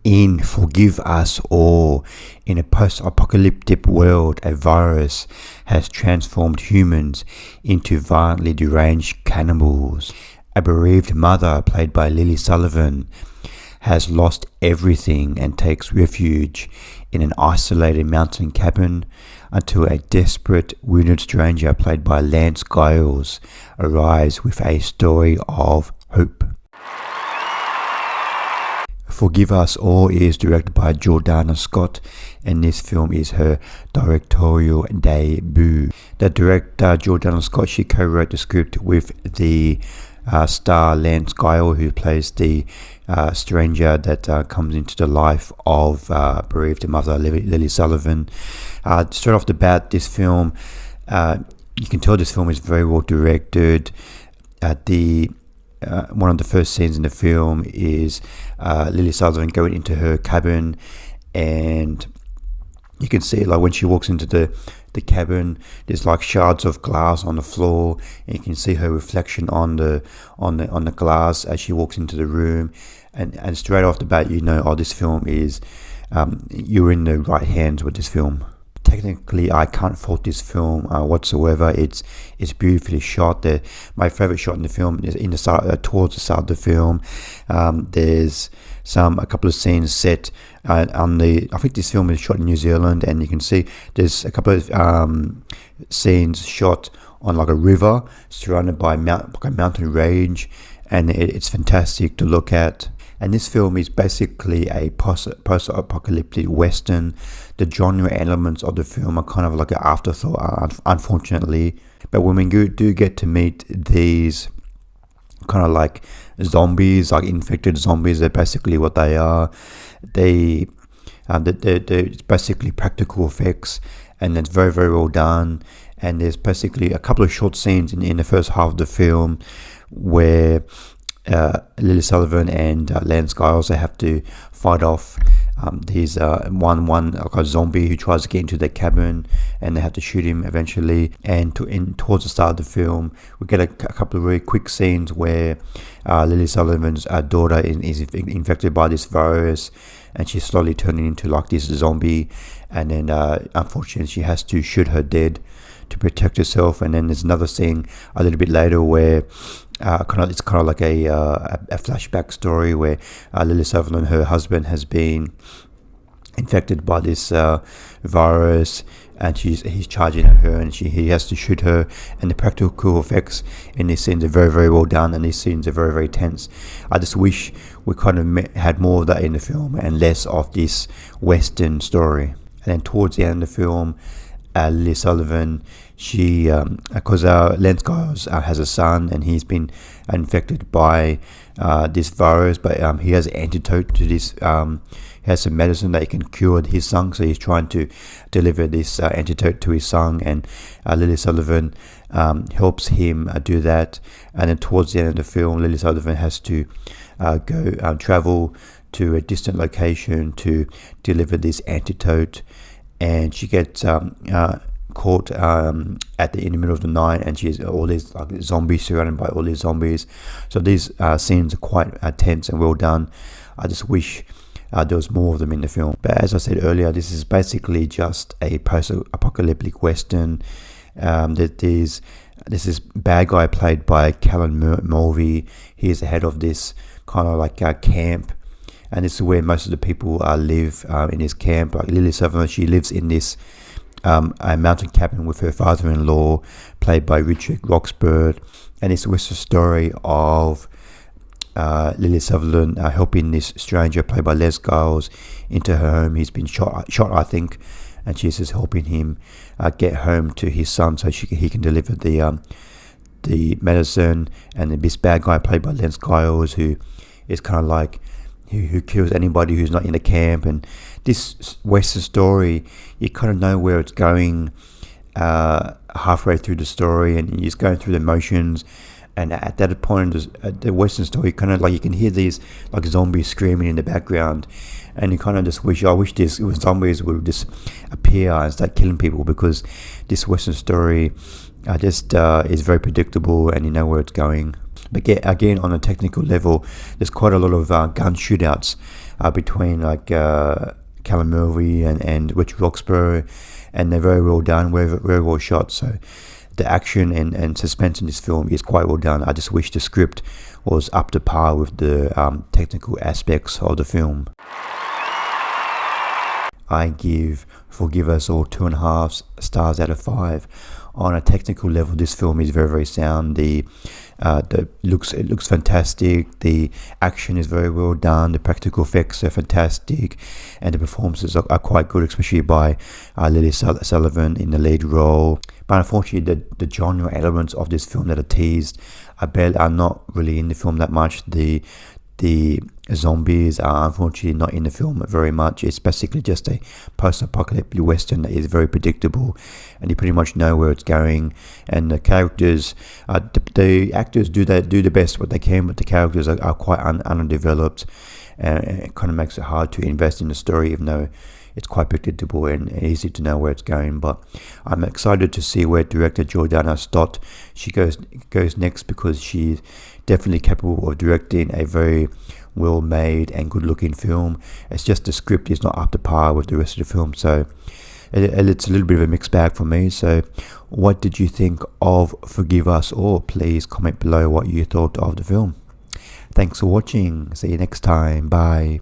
In Forgive Us All, in a post-apocalyptic world, a virus has transformed humans into violently deranged cannibals. A bereaved mother, played by Lily Sullivan, has lost everything and takes refuge in an isolated mountain cabin until a desperate, wounded stranger, played by Lance Giles, arrives with a story of hope. Forgive Us All is directed by Jordana Scott, and this film is her directorial debut. The director, Jordana Scott, she co-wrote the script with the star Lance Giles, who plays the stranger that comes into the life of bereaved mother Lily Sullivan. Straight off the bat, this film, you can tell this film is very well directed. One of the first scenes in the film is Lily Sullivan going into her cabin, and you can see, like, when she walks into the cabin, there's like shards of glass on the floor, and you can see her reflection on the glass as she walks into the room, and straight off the bat, you know, oh, this film is you're in the right hands with this film. Technically, I can't fault this film whatsoever. It's beautifully shot. My favorite shot in the film is in the start, towards the start of the film. There's a couple of scenes set on the. I think this film is shot in New Zealand, and you can see there's a couple of scenes shot on like a river surrounded by a mountain range, and it's fantastic to look at. And this film is basically a post-apocalyptic western. The genre elements of the film are kind of like an afterthought, unfortunately. But when we do get to meet these kind of like zombies, like infected zombies, they're basically what they are. They're basically practical effects, and it's very, very well done. And there's basically a couple of short scenes in the first half of the film where Lily Sullivan and Lance Giles, they have to fight off these one like a zombie who tries to get into their cabin, and they have to shoot him eventually. And towards the start of the film, we get a couple of really quick scenes where Lily Sullivan's daughter is infected by this virus, and she's slowly turning into like this zombie, and then unfortunately she has to shoot her dead to protect herself. And then there's another scene a little bit later where it's kind of like a flashback story where Lily Sullivan, her husband, has been infected by this virus, and he's charging at her, and he has to shoot her. And the practical effects in these scenes are very, very well done, and these scenes are very, very tense. I just wish we kind of had more of that in the film and less of this western story. And then towards the end of the film, Lily Sullivan, she because Lance Giles has a son, and he's been infected by this virus, but he has an antidote to this. He has some medicine that can cure his son, so he's trying to deliver this antidote to his son, and Lily Sullivan helps him do that. And then towards the end of the film, Lily Sullivan has to go travel to a distant location to deliver this antidote, and she gets caught in the middle of the night, and she's all these like zombies, surrounded by all these zombies. So these scenes are quite tense and well done. I just wish there was more of them in the film. But as I said earlier, this is basically just a post-apocalyptic western. This is bad guy played by Callan Mulvey. He is the head of this kind of like camp, and this is where most of the people live in this camp. Like Lily Sullivan, she lives in this a mountain cabin with her father-in-law, played by Richard Roxburgh, and it's the story of Lily Sullivan helping this stranger, played by Les Giles, into her home. He's been shot, I think, and she's just helping him get home to his son so he can deliver the medicine. And then this bad guy, played by Les Giles, who is kind of like who kills anybody who's not in the camp. And this western story, you kind of know where it's going halfway through the story, and you're just going through the motions. And at that point, the western story, kind of like you can hear these like zombies screaming in the background, and you kind of just wish, these zombies would just appear and start killing people, because this western story just is very predictable, and you know where it's going. But again, on a technical level, there's quite a lot of gun shootouts between Callum Murray and Rich Roxburgh, and they're very well done, very well shot. So the action and suspense in this film is quite well done. I just wish the script was up to par with the technical aspects of the film. I give Forgive Us All 2.5 stars out of 5. On a technical level, this film is very, very sound. It looks fantastic. The action is very well done. The practical effects are fantastic, and the performances are quite good, especially by Lily Sullivan in the lead role. But unfortunately, the genre elements of this film that are teased are not really in the film that much. The zombies are unfortunately not in the film very much. It's basically just a post-apocalyptic western that is very predictable, and you pretty much know where it's going. And the characters, the actors do the best what they can, but the characters are quite undeveloped, and it kind of makes it hard to invest in the story, even though it's quite predictable and easy to know where it's going. But I'm excited to see where director Jordana Stott she goes next, because she's definitely capable of directing a very well made and good looking film. It's just the script is not up to par with the rest of the film, so it's a little bit of a mixed bag for me. So what did you think of Forgive Us All? Please comment below what you thought of the film. Thanks for watching. See you next time. Bye.